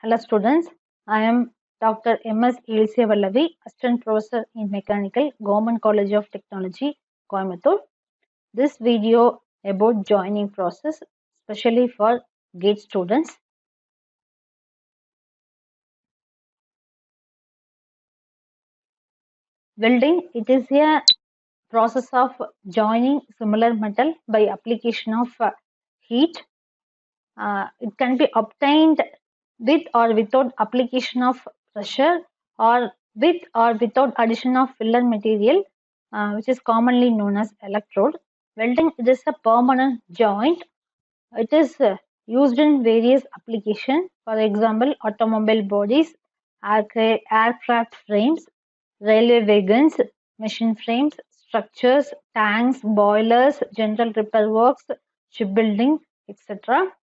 Hello students, I am Dr. M.S. Elsia Vallavi, Assistant Professor in Mechanical, Government College of Technology, Coimbatore. This video about joining process, especially for GATE students. Welding, it is a process of joining similar metal by application of heat. It can be obtained with or without application of pressure or with or without addition of filler material, which is commonly known as electrode. Welding, it is a permanent joint. It is used in various applications. For example, automobile bodies, aircraft frames, railway wagons, machine frames, structures, tanks, boilers, general repair works, shipbuilding, etc.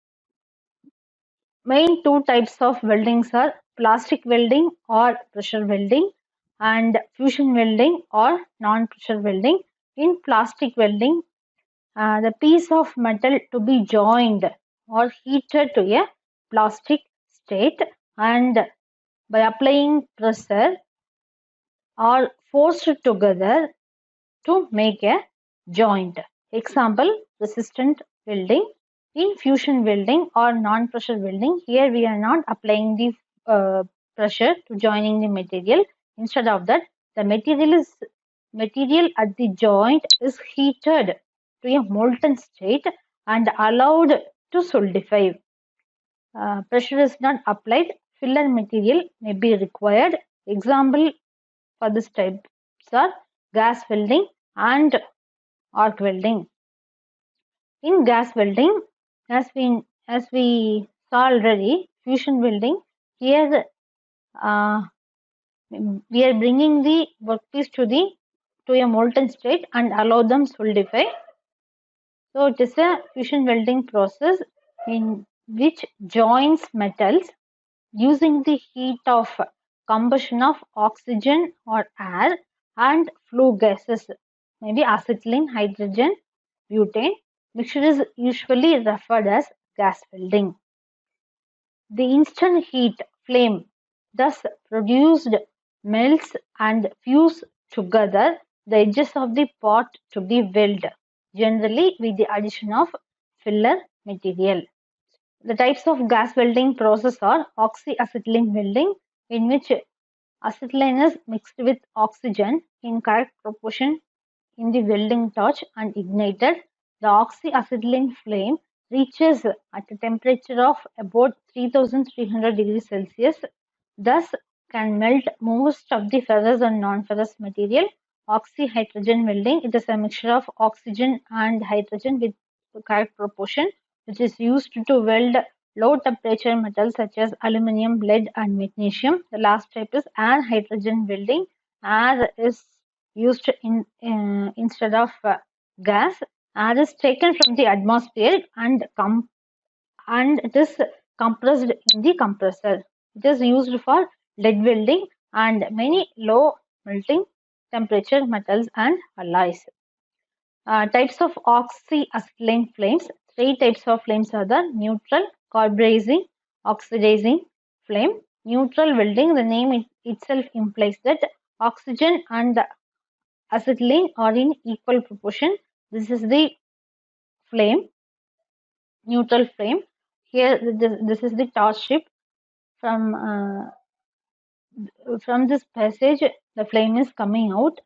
Main two types of weldings are plastic welding or pressure welding and fusion welding or non-pressure welding. In plastic welding, the piece of metal to be joined or heated to a plastic state and by applying pressure are forced together to make a joint. Example, resistant welding. In fusion welding or non-pressure welding, here we are not applying the pressure to joining the material. Instead of that, the material at the joint is heated to a molten state and allowed to solidify. Pressure is not applied. Filler material may be required. Example for this types are gas welding and arc welding. In gas welding, as we saw already, fusion welding, here we are bringing the workpiece to a molten state and allow them solidify. So it is a fusion welding process in which joins metals using the heat of combustion of oxygen or air and flue gases, maybe acetylene, hydrogen, butane. Mixture is usually referred as gas welding. The instant heat flame thus produced melts and fuse together the edges of the pot to be welded, generally with the addition of filler material. The types of gas welding process are oxyacetylene welding, in which acetylene is mixed with oxygen in correct proportion in the welding torch and ignited. The oxyacetylene flame reaches at a temperature of about 3300 degrees Celsius, thus can melt most of the ferrous and non-ferrous material. Oxyhydrogen welding, it is a mixture of oxygen and hydrogen with correct proportion, which is used to weld low temperature metals such as aluminum, lead and magnesium. The last type is air hydrogen welding. Air is used instead of gas. Air is taken from the atmosphere and it is compressed in the compressor. It is used for lead welding and many low melting temperature metals and alloys. Types of oxyacetylene flames. Three types of flames are the neutral, carburizing, oxidizing flame. Neutral welding, the name itself implies that oxygen and acetylene are in equal proportion. This is the flame, neutral flame. Here, this is the torch strip. From this passage, the flame is coming out.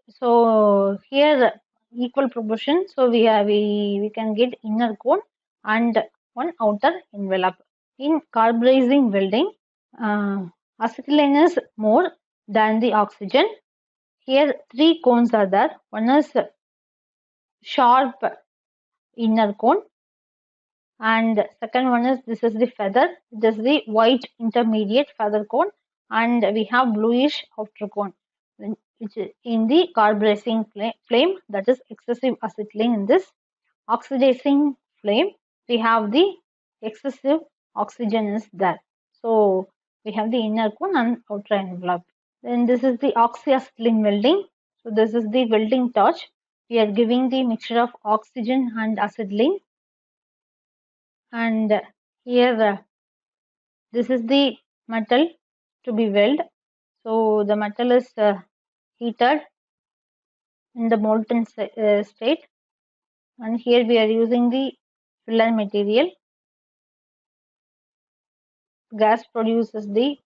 So here, equal proportion. So we can get inner cone and one outer envelope. In carburizing welding, acetylene is more than the oxygen. Here, three cones are there. One is sharp inner cone, and second one is this is the feather. This is the white intermediate feather cone, and we have bluish outer cone. Which is in the carburizing flame, that is excessive acetylene. In this oxidizing flame, we have the excessive oxygen is there. So we have the inner cone and outer envelope. Then this is the oxyacetylene welding. So this is the welding torch. We are giving the mixture of oxygen and acetylene, and here This is the metal to be welded. So the metal is heated in the molten state, and here we are using the filler material. Gas produces the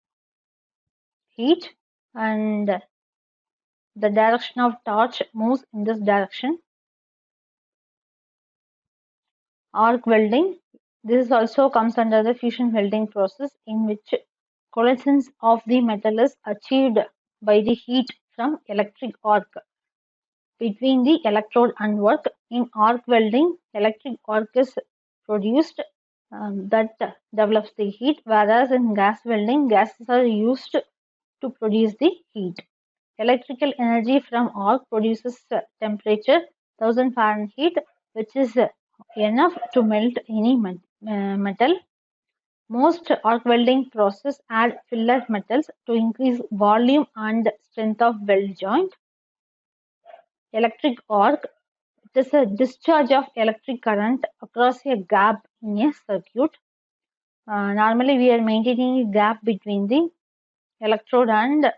heat, and the direction of torch moves in this direction. Arc welding. This also comes under the fusion welding process, in which coalescence of the metal is achieved by the heat from electric arc between the electrode and work. In arc welding, electric arc is produced that develops the heat, whereas in gas welding, gases are used to produce the heat. Electrical energy from arc produces temperature 1000 Fahrenheit, which is enough to melt any metal. Most arc welding process add filler metals to increase volume and strength of weld joint. Electric arc. It is a discharge of electric current across a gap in a circuit. Normally, we are maintaining a gap between the electrode and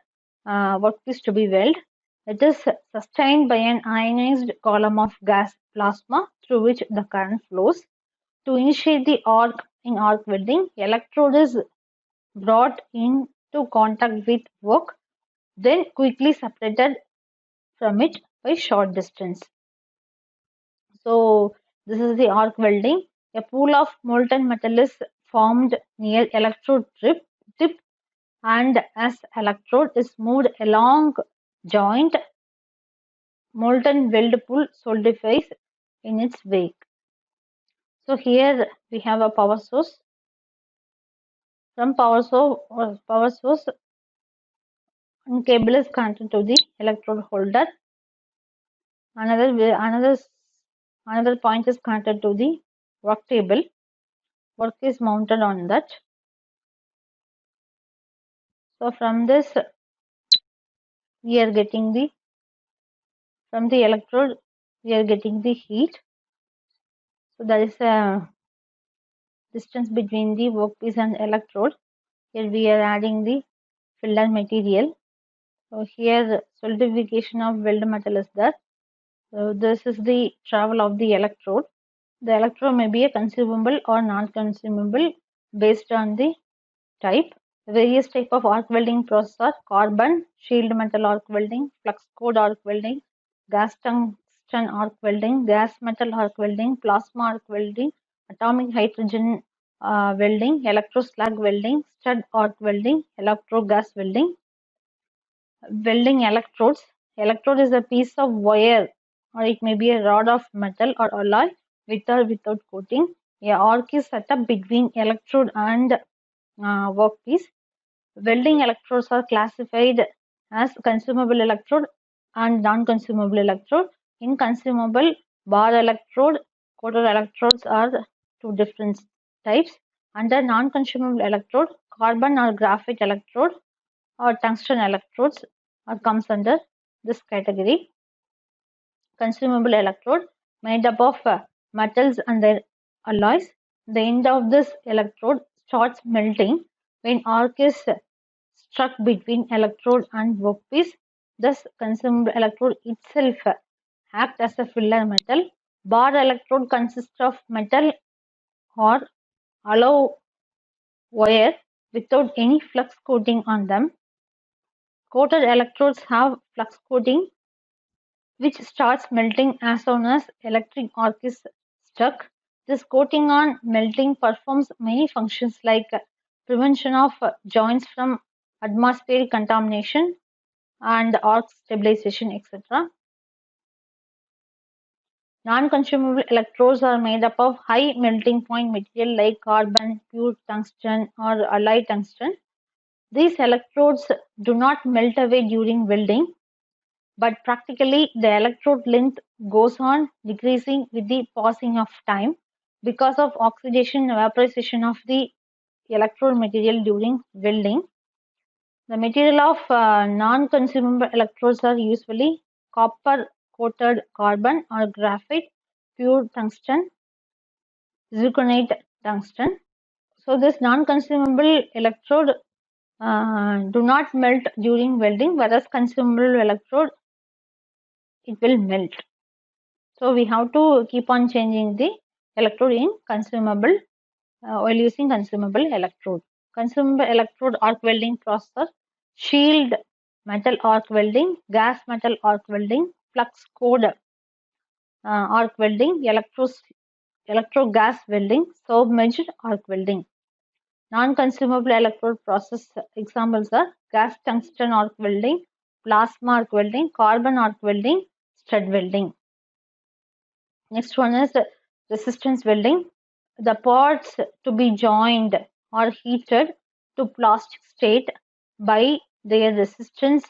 workpiece to be welded. It is sustained by an ionized column of gas plasma through which the current flows. To initiate the arc in arc welding, electrode is brought into contact with work, then quickly separated from it by short distance. So this is the arc welding. A pool of molten metal is formed near electrode tip, and as electrode is moved along joint, molten weld pool solidifies in its wake. So here we have a power source. From power source, one cable is connected to the electrode holder. Another point is connected to the work table. Work is mounted on that. So from this, we are getting from the electrode, we are getting the heat. So there is a distance between the workpiece and electrode. Here we are adding the filler material. So here solidification of weld metal is there. So this is the travel of the electrode. The electrode may be a consumable or non-consumable based on the type. Various type of arc welding process are carbon, shield metal arc welding, flux core arc welding, gas tungsten arc welding, gas metal arc welding, plasma arc welding, atomic hydrogen welding, electroslag welding, stud arc welding, electro gas welding. Welding electrodes. Electrode is a piece of wire, or it may be a rod of metal or alloy with or without coating. A arc is set up between electrode and workpiece. Welding electrodes are classified as consumable electrode and non-consumable electrode. In consumable, bar electrode, coated electrodes are two different types. Under non-consumable electrode, carbon or graphite electrode or tungsten electrodes comes under this category. Consumable electrode made up of metals and their alloys. The end of this electrode starts melting when arc is struck between electrode and workpiece. Thus, consumable electrode itself acts as a filler metal. Bar electrode consists of metal or alloy wire without any flux coating on them. Coated electrodes have flux coating, which starts melting as soon as electric arc is struck. This coating on melting performs many functions like prevention of joints from atmospheric contamination and arc stabilization, etc. Non-consumable electrodes are made up of high melting point material like carbon, pure tungsten, or alloy tungsten. These electrodes do not melt away during welding, but practically the electrode length goes on decreasing with the passing of time because of oxidation and vaporization of the electrode material during welding. The material of non-consumable electrodes are usually copper coated carbon or graphite, pure tungsten, zirconate tungsten. So this non-consumable electrode do not melt during welding, whereas consumable electrode, it will melt. So we have to keep on changing the electrode in consumable while using consumable electrode. Consumable electrode arc welding process, shield metal arc welding, gas metal arc welding, flux core arc welding, electro gas welding, submerged arc welding. Non-consumable electrode process examples are gas tungsten arc welding, plasma arc welding, carbon arc welding, stud welding. Next one is resistance welding. The parts to be joined are heated to plastic state by their resistance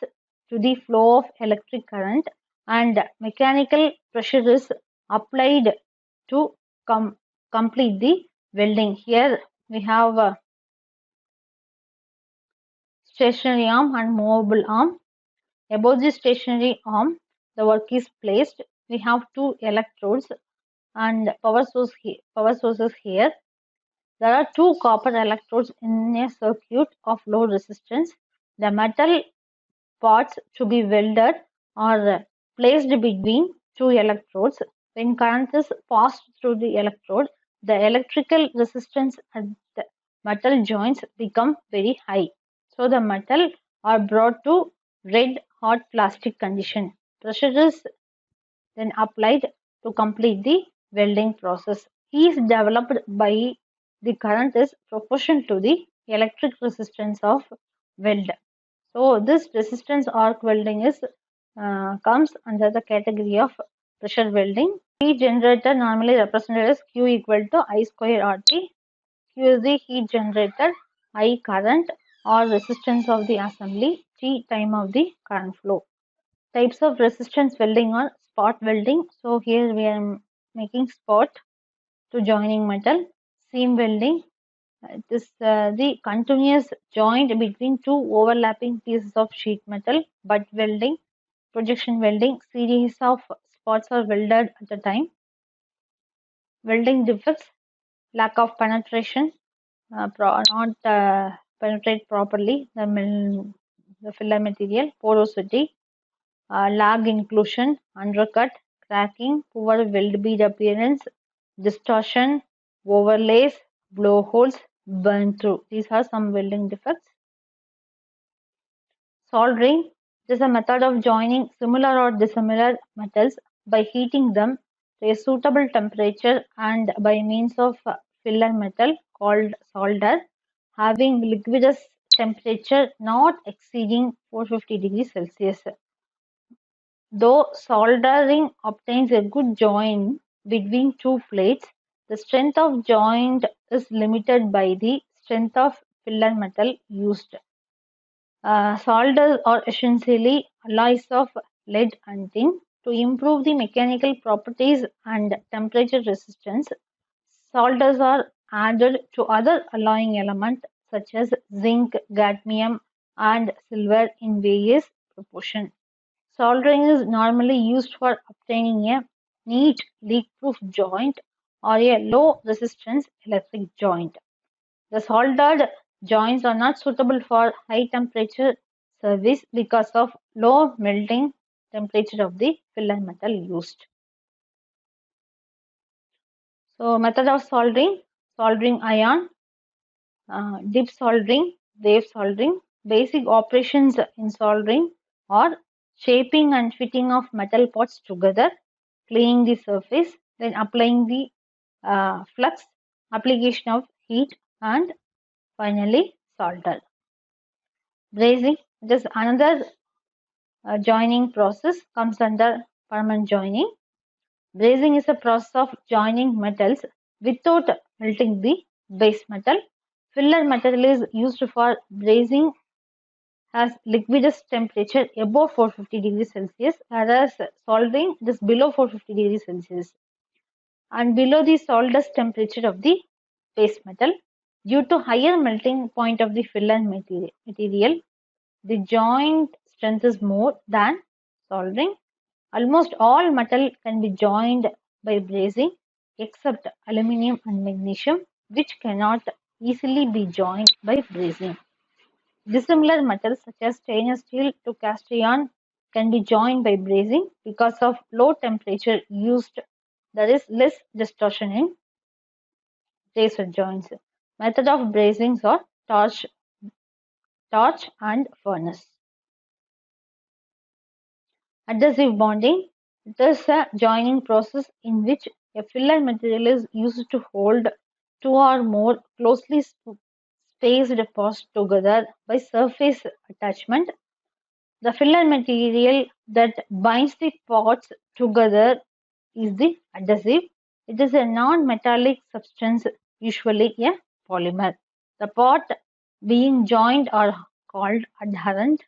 to the flow of electric current, and mechanical pressure is applied to complete the welding. Here we have stationary arm and movable arm. Above the stationary arm, the work is placed. We have two electrodes and power sources here. There are two copper electrodes in a circuit of low resistance. The metal parts to be welded are placed between two electrodes. When current is passed through the electrode, the electrical resistance at the metal joints become very high. So the metal are brought to red hot plastic condition. Pressure is then applied to complete the welding process. Heat is developed by the current is proportional to the electric resistance of weld. So this resistance arc welding is comes under the category of pressure welding. Heat generator normally represented as Q equal to I square RT. Q is the heat generated, I current or resistance of the assembly, T time of the current flow. Types of resistance welding are spot welding. So here we are making spot to joining metal. Seam welding. This the continuous joint between two overlapping pieces of sheet metal. Butt welding. Projection welding. Series of spots are welded at a time. Welding defects. Lack of penetration. Not penetrate properly the filler material. Porosity. Lag inclusion, undercut, cracking, poor weld bead appearance, distortion, overlays, blowholes, burn through. These are some welding defects. Soldering is a method of joining similar or dissimilar metals by heating them to a suitable temperature and by means of filler metal called solder having liquidous temperature not exceeding 450 degrees Celsius. Though soldering obtains a good joint between two plates, the strength of joint is limited by the strength of filler metal used. Solders are essentially alloys of lead and tin. To improve the mechanical properties and temperature resistance, solders are added to other alloying elements such as zinc, cadmium, and silver in various proportions. Soldering is normally used for obtaining a neat leak-proof joint or a low-resistance electric joint. The soldered joints are not suitable for high-temperature service because of low melting temperature of the filler metal used. So, method of soldering: soldering iron, dip soldering, wave soldering. Basic operations in soldering are shaping and fitting of metal parts together, cleaning the surface, then applying the flux, application of heat, and finally solder. Brazing, this another joining process, comes under permanent joining. Brazing is a process of joining metals without melting the base metal. Filler metal is used for brazing has liquidous temperature above 450 degrees Celsius, whereas soldering is below 450 degrees Celsius and below the solder's temperature of the base metal. Due to higher melting point of the filler material, the joint strength is more than soldering. Almost all metal can be joined by brazing except aluminium and magnesium, which cannot easily be joined by brazing. Dissimilar metals such as stainless steel to cast iron can be joined by brazing because of low temperature used. There is less distortion in bracer joints. Method of brazing are torch and furnace. Adhesive bonding. It is a joining process in which a filler material is used to hold two or more closely spaced parts together by surface attachment. The filler material that binds the parts together is the adhesive. It is a non-metallic substance, usually a polymer. The parts being joined are called adherent.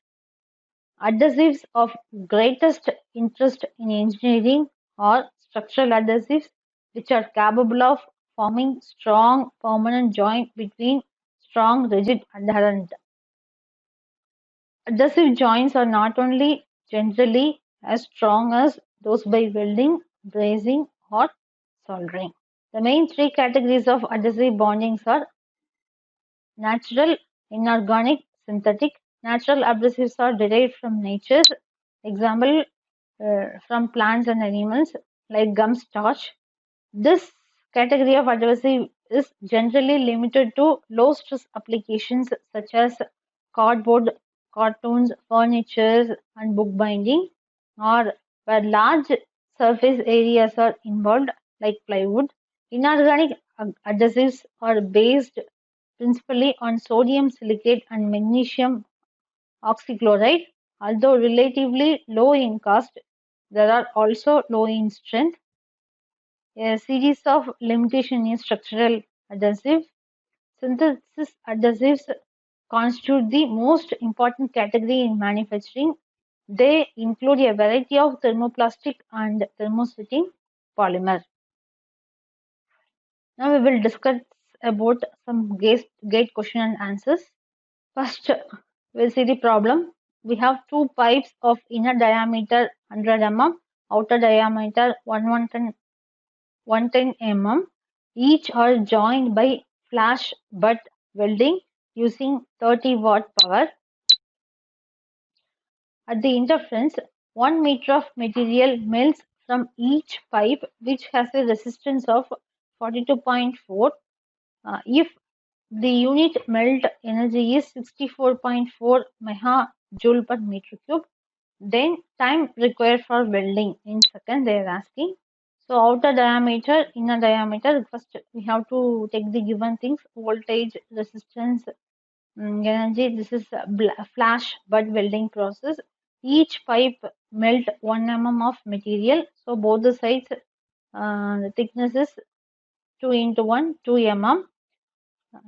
Adhesives of greatest interest in engineering are structural adhesives, which are capable of forming strong permanent joint between strong rigid adherent. Adhesive joints are not only generally as strong as those by welding, brazing, or soldering. The main three categories of adhesive bondings are natural, inorganic, synthetic. Natural adhesives are derived from nature. Example from plants and animals like gum starch. This category of adhesive is generally limited to low stress applications such as cardboard, cartoons, furniture, and bookbinding, or where large surface areas are involved, like plywood. Inorganic adhesives are based principally on sodium silicate and magnesium oxychloride. Although relatively low in cost, they are also low in strength. A series of limitations in structural adhesive. Synthesis adhesives constitute the most important category in manufacturing. They include a variety of thermoplastic and thermosetting polymer. Now we will discuss about some gate question and answers. First, we'll see the problem. We have two pipes of inner diameter 100 mm, outer diameter 110 mm. Each are joined by flash butt welding using 30-watt power. At the interference, 1 meter of material melts from each pipe, which has a resistance of 42.4. If the unit melt energy is 64.4 megajoule per meter cube, then time required for welding in seconds they are asking. So outer diameter, inner diameter, first we have to take the given things: voltage, resistance, energy. This is a flash butt welding process. Each pipe melt 1 mm of material. So both the sides, the thickness is 2 into 1, 2 mm.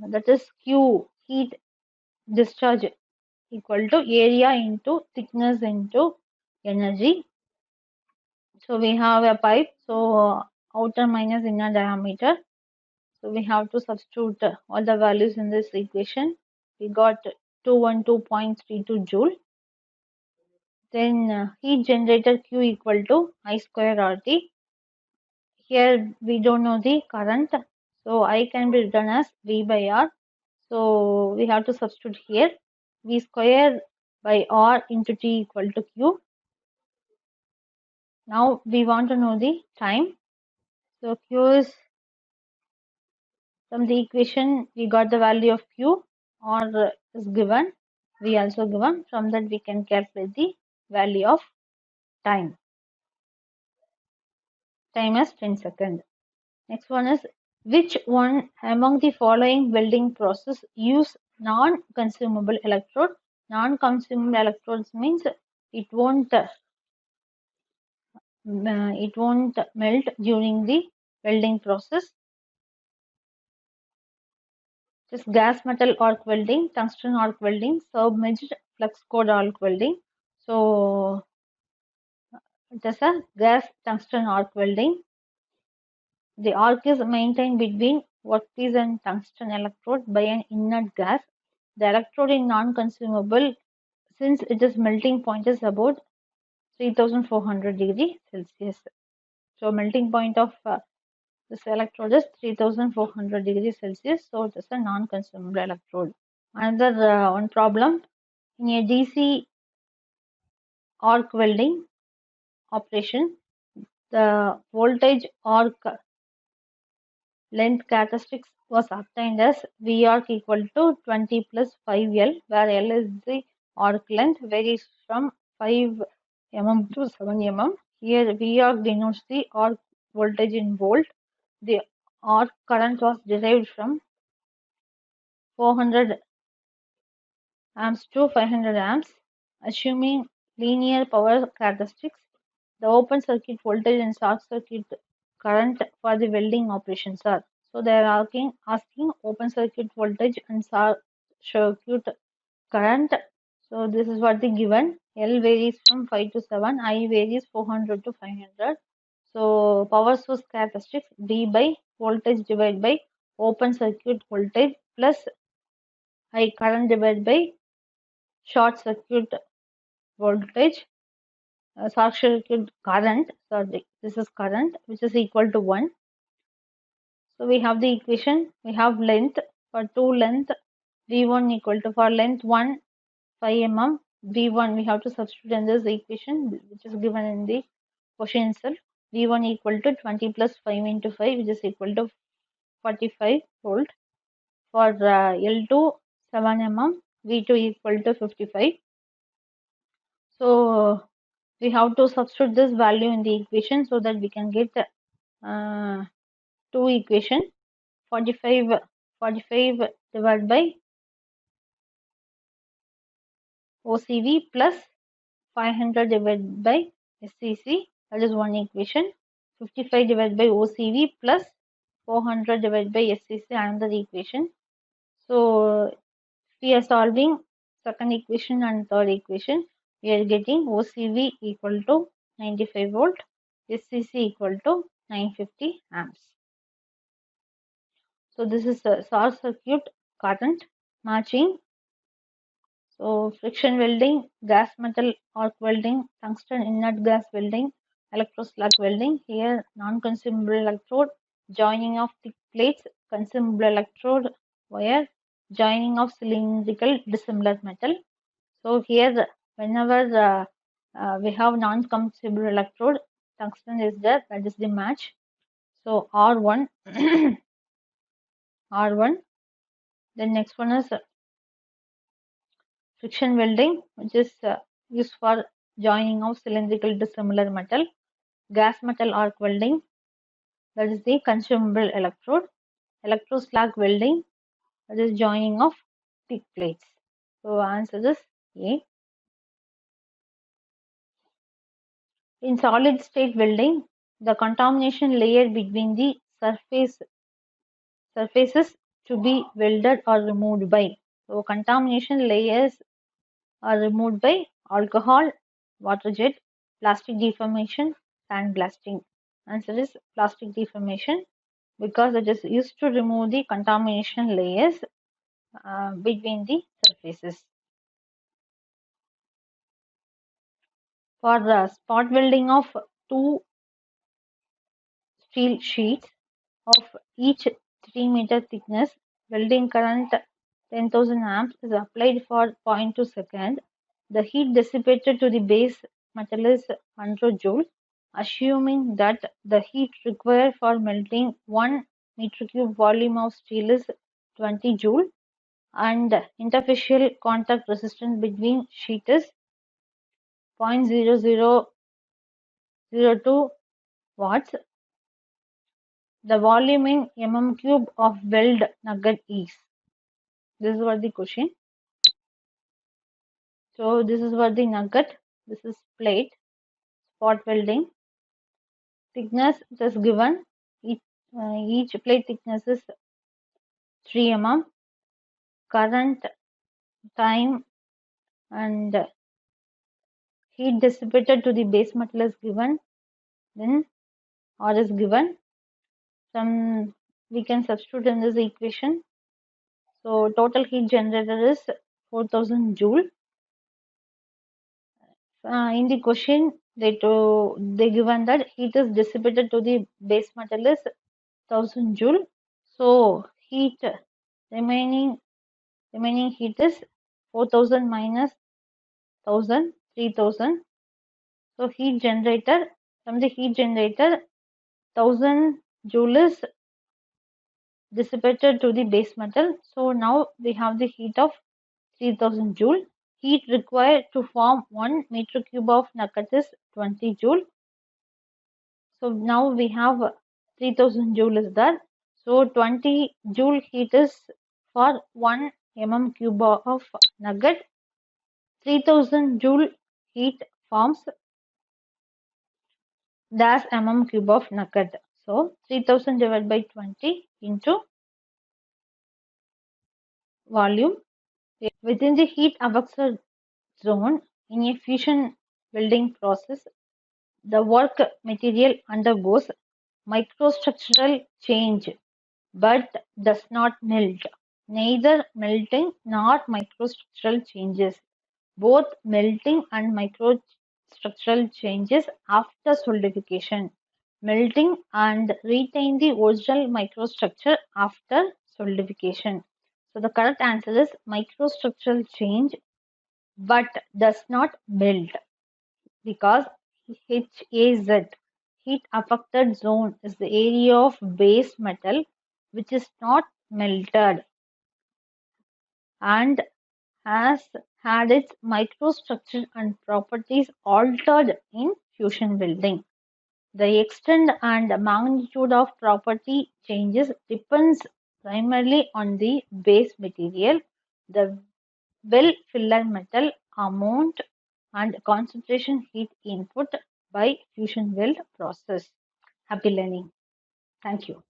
That is Q, heat discharge, equal to area into thickness into energy. So we have a pipe. So outer minus inner diameter. So we have to substitute all the values in this equation. We got 212.32 joule. Then heat generated Q equal to I square RT. Here we don't know the current, so I can be written as V by R. So we have to substitute here V square by R into T equal to Q. Now we want to know the time. So Q is, from the equation we got the value of Q, or is given, we also given. From that we can calculate the value of time. Time is 10 seconds. Next one is, which one among the following welding process use non-consumable electrode? Non-consumable electrodes means it won't melt during the welding process. Just gas metal arc welding, tungsten arc welding, submerged flux core arc welding. So it is a gas tungsten arc welding. The arc is maintained between workpiece and tungsten electrode by an inert gas. The electrode is non-consumable since its melting point is about 3400 degrees Celsius. So melting point of This electrode is 3400 degrees Celsius, so it is a non-consumable electrode. Another one problem, in a DC arc welding operation, the voltage arc length characteristics was obtained as V arc equal to 20 plus 5L, where L is the arc length, varies from 5 mm to 7 mm. Here V arc denotes the arc voltage in volt. The arc current was derived from 400 amps to 500 amps. Assuming linear power characteristics, the open circuit voltage and short circuit current for the welding operations are. So they are asking open circuit voltage and short circuit current. So this is what the given. L varies from 5 to 7, I varies 400 to 500. So power source characteristics, D by voltage divided by open circuit voltage plus I current divided by short circuit voltage, short circuit current, sorry, this is current, which is equal to 1. So we have the equation, we have length, for two length, V1 equal to, for length 1, 5 mm, V1, we have to substitute in this equation, which is given in the question itself. V1 equal to 20 plus 5 into 5, which is equal to 45 volt. For L2, 7 mm, V2 equal to 55. So we have to substitute this value in the equation so that we can get two equation, 45 divided by OCV plus 500 divided by SCC, that is one equation. 55 divided by OCV plus 400 divided by SCC, another equation. So we are solving second equation and third equation. We are getting OCV equal to 95 volt, SCC equal to 950 amps. So this is a short circuit current matching. So friction welding, gas metal arc welding, tungsten inert gas welding, electroslag welding. Here non-consumable electrode, joining of thick plates, consumable electrode wire, joining of cylindrical dissimilar metal. So here whenever we have non-consumable electrode, tungsten is there, that is the match. So R1, R1. Then next one is friction welding, which is used for joining of cylindrical dissimilar metal. Gas metal arc welding, that is the consumable electrode. Electroslag welding, that is joining of thick plates. So answer is A. In solid state welding, the contamination layer between the surfaces to be welded or removed by. So contamination layers are removed by alcohol, water jet, plastic deformation, sandblasting. Answer is plastic deformation because it is used to remove the contamination layers between the surfaces. For the spot welding of two steel sheets of each 3-meter thickness, welding current 10,000 amps is applied for 0.2 seconds. The heat dissipated to the base metal is 100 joule. Assuming that the heat required for melting 1 meter cube volume of steel is 20 joule and interfacial contact resistance between sheet is 0.0002 watts, the volume in mm cube of weld nugget is. This is what the question. So this is what the nugget. This is plate, spot welding. Thickness it is given. Each plate thickness is 3 mm. Current, time, and heat dissipated to the base metal is given. Then R is given. Some we can substitute in this equation. So total heat generated is 4000 joule. In the question, they given that heat is dissipated to the base metal is 1000 joule. So heat remaining heat is 4000 minus 1000, 3000. So heat generator, from the heat generator, 1000 joule is dissipated to the base metal. So now we have the heat of 3000 joule. Heat required to form 1 meter cube of nugget is 20 joule. So now we have 3000 joule is there. So 20 joule heat is for 1 cube of nugget. 3000 joule heat forms dash cube of nugget. So 3000 divided by 20 into volume. Within the heat absorption zone in a fusion welding process, the work material undergoes microstructural change but does not melt. Neither melting nor microstructural changes. Both melting and microstructural changes after solidification. Melting and retain the original microstructure after solidification. So the correct answer is microstructural change but does not melt, because HAZ, heat affected zone, is the area of base metal which is not melted and has had its microstructure and properties altered in fusion welding. The extent and magnitude of property changes depends primarily on the base material, the well filler metal amount, and concentration heat input by fusion weld process. Happy learning. Thank you.